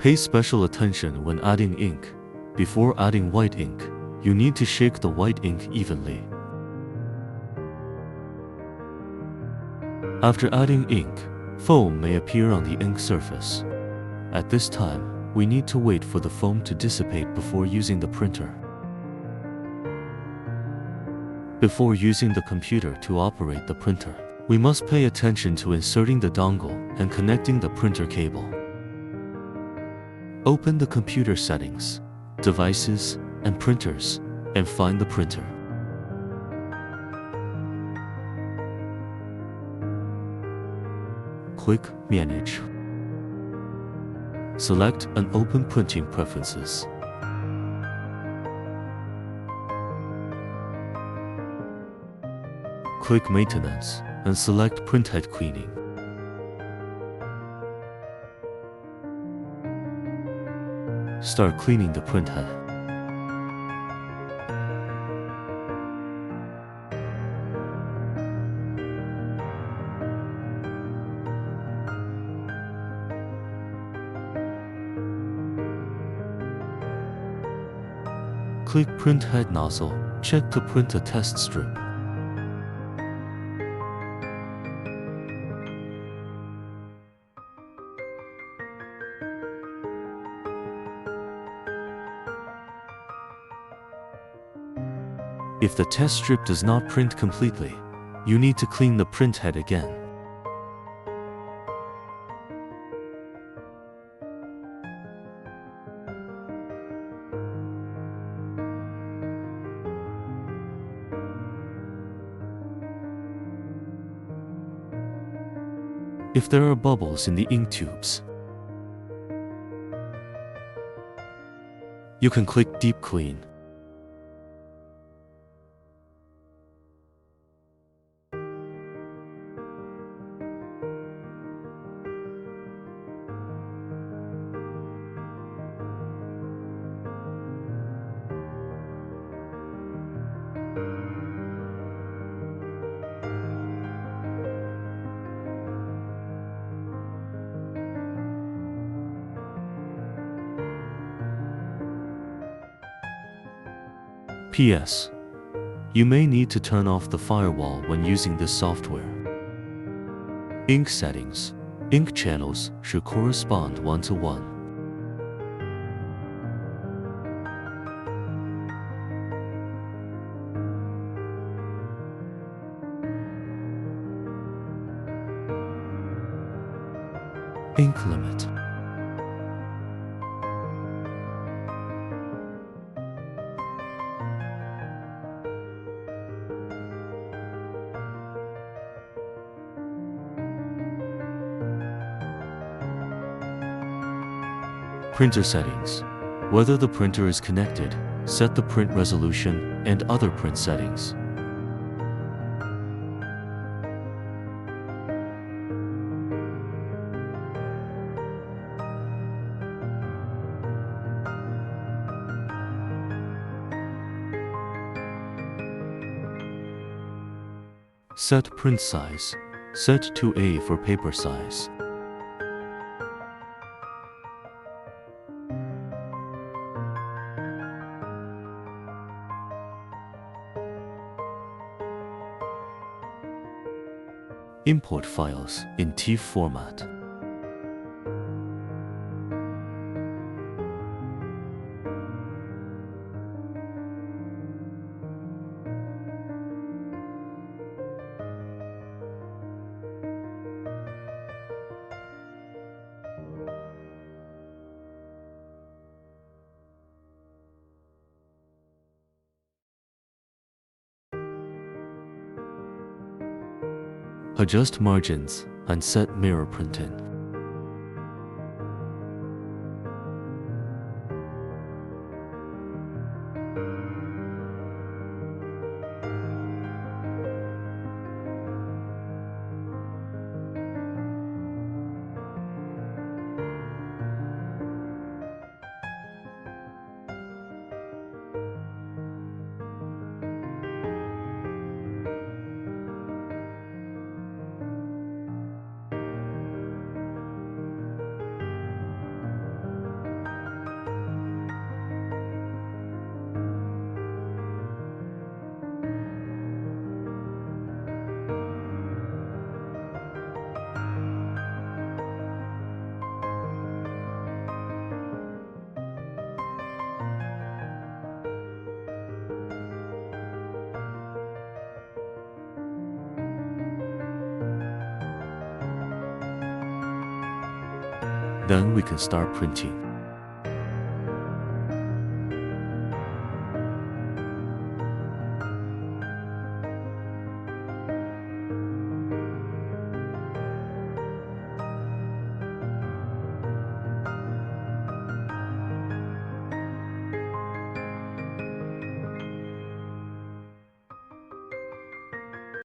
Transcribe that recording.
Pay special attention when adding ink. Before adding white ink, you need to shake the white ink evenly. After adding ink, foam may appear on the ink surface. At this time, we need to wait for the foam to dissipate before using the printer. Before using the computer to operate the printer, we must pay attention to inserting the dongle and connecting the printer cable. Open the computer settings, devices, and printers, and find the printer. Click Manage. Select and open Printing Preferences. Click Maintenance and select Printhead Cleaning. Start cleaning the printhead. Click Printhead Nozzle. Check to print a test strip. If the test strip does not print completely, you need to clean the printhead again. If there are bubbles in the ink tubes, you can click Deep Clean. PS. You may need to turn off the firewall when using this software. Ink settings. Ink channels should correspond 1:1. Ink limit. Printer settings. Whether the printer is connected, set the print resolution, and other print settings. Set print size. Set to A for paper size. Import files in TIFF format. Adjust margins and set mirror printing. Then we can start printing.